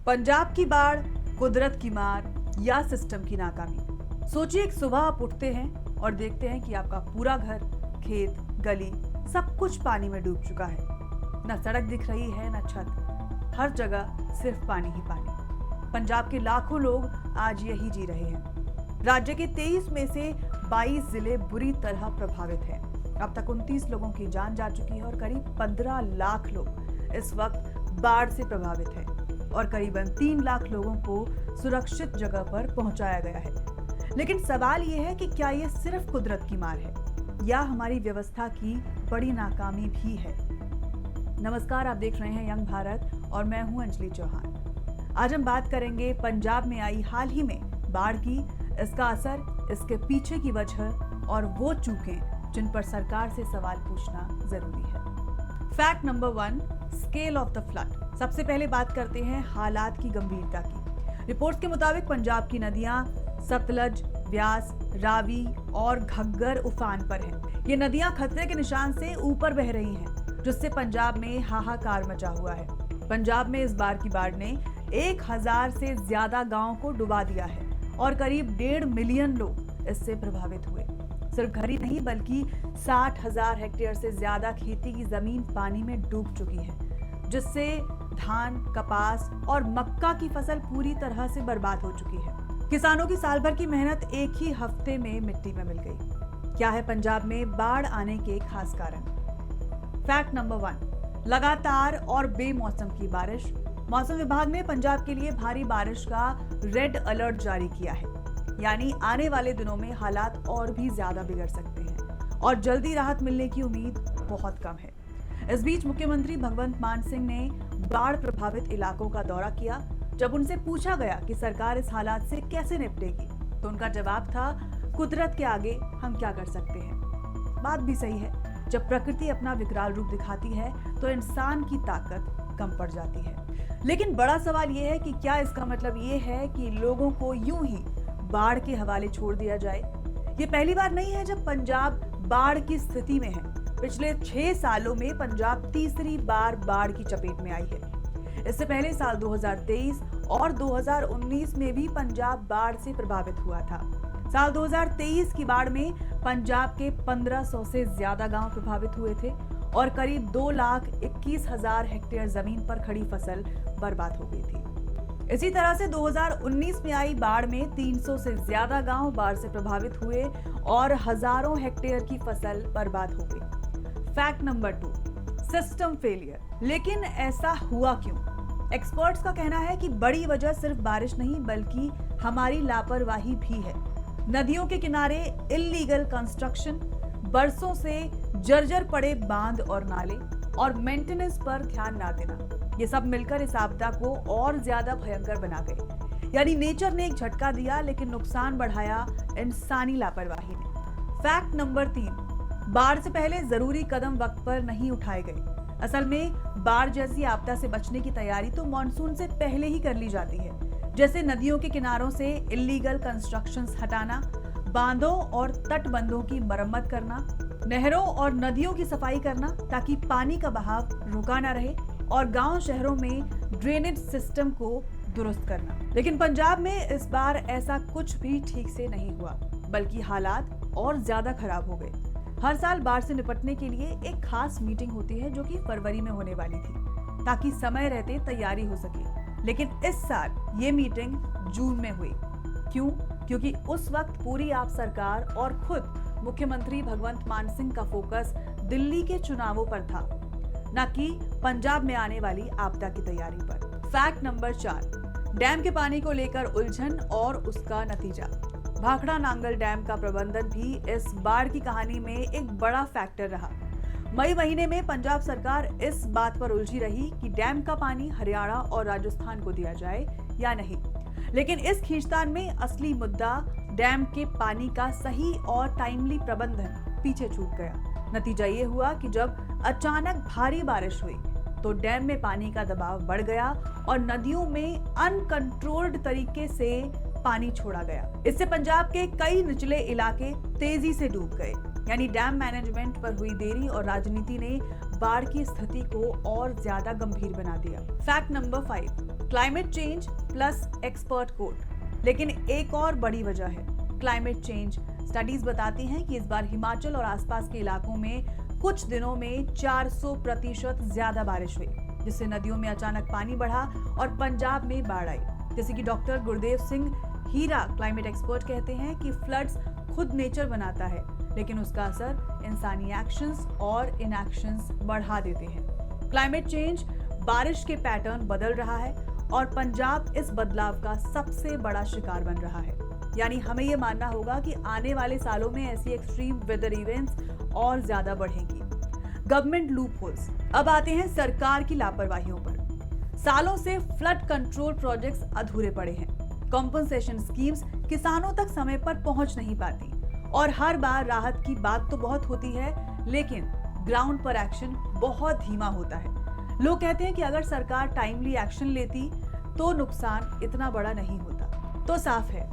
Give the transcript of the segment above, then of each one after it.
पंजाब की बाढ़, कुदरत की मार या सिस्टम की नाकामी। सोचिए, एक सुबह आप उठते हैं और देखते हैं कि आपका पूरा घर, खेत, गली सब कुछ पानी में डूब चुका है। न सड़क दिख रही है, न छत, हर जगह सिर्फ पानी ही पानी। पंजाब के लाखों लोग आज यही जी रहे हैं। राज्य के 23 में से 22 जिले बुरी तरह प्रभावित हैं। अब तक 29 लोगों की जान जा चुकी है और करीब 15 लाख लोग इस वक्त बाढ़ से प्रभावित हैं और करीबन 3 लाख लोगों को सुरक्षित जगह पर पहुंचाया गया है। लेकिन सवाल यह है कि क्या यह सिर्फ कुदरत की मार है या हमारी व्यवस्था की बड़ी नाकामी भी है। नमस्कार, आप देख रहे हैं यंग भारत और मैं हूं अंजलि चौहान। आज हम बात करेंगे पंजाब में आई हाल ही में बाढ़ की, इसका असर, इसके पीछे की वजह और वो चूकें जिन पर सरकार से सवाल पूछना जरूरी है। Fact number 1, scale of the flood. सबसे पहले बात करते हैं हालात की गंभीरता की। रिपोर्ट्स के मुताबिक पंजाब की नदियां सतलज, ब्यास, रावी और घग्गर उफान पर हैं। ये नदियां खतरे के निशान से ऊपर बह रही हैं, जिससे पंजाब में हाहाकार मचा हुआ है। पंजाब में इस बार की बाढ़ ने 1000 से ज्यादा गांवों को डुबा दिया है और करीब 1.5 मिलियन लोग इससे प्रभावित हुए। सिर्फ घर ही नहीं बल्कि 60,000 हेक्टेयर से ज्यादा खेती की जमीन पानी में डूब चुकी है, जिससे धान, कपास और मक्का की फसल पूरी तरह से बर्बाद हो चुकी है। किसानों की साल भर की मेहनत एक ही हफ्ते में मिट्टी में मिल गई। क्या है पंजाब में बाढ़ आने के खास कारण? फैक्ट नंबर 1, लगातार और बेमौसम की बारिश। मौसम विभाग ने पंजाब के लिए भारी बारिश का रेड अलर्ट जारी किया है, यानी आने वाले दिनों में हालात और भी ज्यादा बिगड़ सकते हैं और जल्दी राहत मिलने की उम्मीद बहुत कम है। इस बीच मुख्यमंत्री भगवंत मान सिंह ने बाढ़ प्रभावित इलाकों का दौरा किया। जब उनसे पूछा गया कि सरकार इस हालात से कैसे निपटेगी, तो उनका जवाब था, कुदरत के आगे हम क्या कर सकते हैं। बात भी सही है, जब प्रकृति अपना विकराल रूप दिखाती है तो इंसान की ताकत कम पड़ जाती है। लेकिन बड़ा सवाल यह है कि क्या इसका मतलब ये है कि लोगों को यूं ही बाढ़ के हवाले छोड़ दिया जाए? ये पहली बार नहीं है जब पंजाब बाढ़ की स्थिति में है। पिछले 6 सालों में पंजाब तीसरी बार बाढ़ की चपेट में आई है। इससे पहले साल 2023 और 2019 में भी पंजाब बाढ़ से प्रभावित हुआ था। साल 2023 की बाढ़ में पंजाब के 1500 से ज्यादा गांव प्रभावित हुए थे और करीब 2,21,000 हेक्टेयर जमीन पर खड़ी फसल बर्बाद हो गई थी। इसी तरह से 2019 में आई बाढ़ में 300 से ज्यादा गांव बाढ़ से प्रभावित हुए और हजारों हेक्टेयर की फसल बर्बाद हो गई। Fact number 2, system failure. लेकिन ऐसा हुआ क्यों? एक्सपर्ट्स का कहना है कि बड़ी वजह सिर्फ बारिश नहीं बल्कि हमारी लापरवाही भी है। नदियों के किनारे इल्लीगल कंस्ट्रक्शन, बरसों से जर्जर पड़े बांध और नाले और मेंटेनेंस पर ध्यान ना देना, ये सब मिलकर इस आपदा को और ज्यादा भयंकर बना गए। यानी नेचर ने एक झटका दिया लेकिन नुकसान बढ़ाया इंसानी लापरवाही ने। फैक्ट नंबर 3, बाढ़ से पहले जरूरी कदम वक्त पर नहीं उठाए गए। असल में बाढ़ जैसी आपदा से बचने की तैयारी तो मॉनसून से पहले ही कर ली जाती है, जैसे नदियों के किनारों से इल्लीगल कंस्ट्रक्शंस हटाना, बांधों और तटबंधों की मरम्मत करना, नहरों और नदियों की सफाई करना ताकि पानी का बहाव रुका ना रहे और गांव शहरों में ड्रेनेज सिस्टम को दुरुस्त करना। लेकिन पंजाब में इस बार ऐसा कुछ भी ठीक से नहीं हुआ, बल्कि हालात और ज्यादा खराब हो गए। हर साल बाढ़ से निपटने के लिए एक खास मीटिंग होती है जो कि फरवरी में होने वाली थी ताकि समय रहते तैयारी हो सके। लेकिन इस साल ये मीटिंग जून में हुई। क्यों? क्योंकि उस वक्त पूरी आप सरकार और खुद मुख्यमंत्री भगवंत मान सिंह का फोकस दिल्ली के चुनावों पर था, न कि पंजाब में आने वाली आपदा की तैयारी पर। फैक्ट नंबर 4, डैम के पानी को लेकर उलझन और उसका नतीजा। भाखड़ा नांगल डैम का प्रबंधन भी इस बाढ़ की कहानी में एक बड़ा फैक्टर रहा। मई महीने में पंजाब सरकार इस बात पर उलझी रही कि डैम का पानी हरियाणा और राजस्थान को दिया जाए या नहीं। लेकिन इस खींचतान में असली मुद्दा डैम के पानी का सही और टाइमली प्रबंधन पीछे छूट गया। नतीजा ये हुआ कि जब अचानक भारी बारिश हुई तो डैम में पानी का दबाव बढ़ गया और नदियों में अनकंट्रोल्ड तरीके से पानी छोड़ा गया। इससे पंजाब के कई निचले इलाके तेजी से डूब गए। यानी डैम मैनेजमेंट पर हुई देरी और राजनीति ने बाढ़ की स्थिति को और ज्यादा गंभीर बना दिया। Fact number 5, climate change plus expert quote. लेकिन एक और बड़ी वजह है क्लाइमेट चेंज। स्टडीज बताती हैं कि इस बार हिमाचल और आसपास के इलाकों में कुछ दिनों में 400% ज्यादा बारिश हुई, जिससे नदियों में अचानक पानी बढ़ा और पंजाब में बाढ़ आई। जैसे कि डॉक्टर गुरदेव सिंह हीरा, क्लाइमेट एक्सपर्ट, कहते हैं कि फ्लड्स खुद नेचर बनाता है, लेकिन उसका असर इंसानी एक्शंस और इनएक्शंस बढ़ा देते हैं। क्लाइमेट चेंज बारिश के पैटर्न बदल रहा है और पंजाब इस बदलाव का सबसे बड़ा शिकार बन रहा है। यानी हमें यह मानना होगा कि आने वाले सालों में ऐसी एक्सट्रीम वेदर इवेंट्स और ज्यादा बढ़ेंगी। Government loop holes. अब आते हैं सरकार की लापरवाहियों पर। सालों से फ्लड कंट्रोल प्रोजेक्ट्स अधूरे पड़े हैं। कॉम्पनसेशन स्कीम्स किसानों तक समय पर पहुंच नहीं पाती और हर बार राहत की बात तो बहुत होती है, लेकिन ग्राउंड पर एक्शन बहुत धीमा होता है। लोग कहते हैं कि अगर सरकार टाइमली एक्शन लेती तो नुकसान इतना बड़ा नहीं होता। तो साफ है,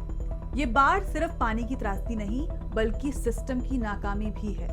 ये बाढ़ सिर्फ पानी की त्रासदी नहीं बल्कि सिस्टम की नाकामी भी है।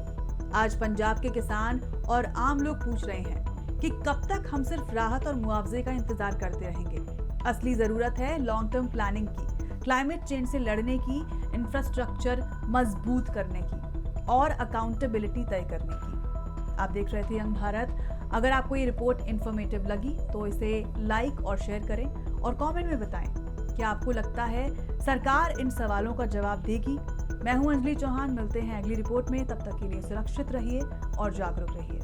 आज पंजाब के किसान और आम लोग पूछ रहे हैं कि कब तक हम सिर्फ राहत और मुआवजे का इंतजार करते रहेंगे। असली जरूरत है लॉन्ग टर्म प्लानिंग की, क्लाइमेट चेंज से लड़ने की, इंफ्रास्ट्रक्चर मजबूत करने की और अकाउंटेबिलिटी तय करने की। आप देख रहे थे यंग भारत। अगर आपको ये रिपोर्ट इंफॉर्मेटिव लगी तो इसे लाइक और शेयर करें और कमेंट में बताएं कि आपको लगता है सरकार इन सवालों का जवाब देगी। मैं हूं अंजलि चौहान, मिलते हैं अगली रिपोर्ट में। तब तक के लिए सुरक्षित रहिए और जागरूक रहिए।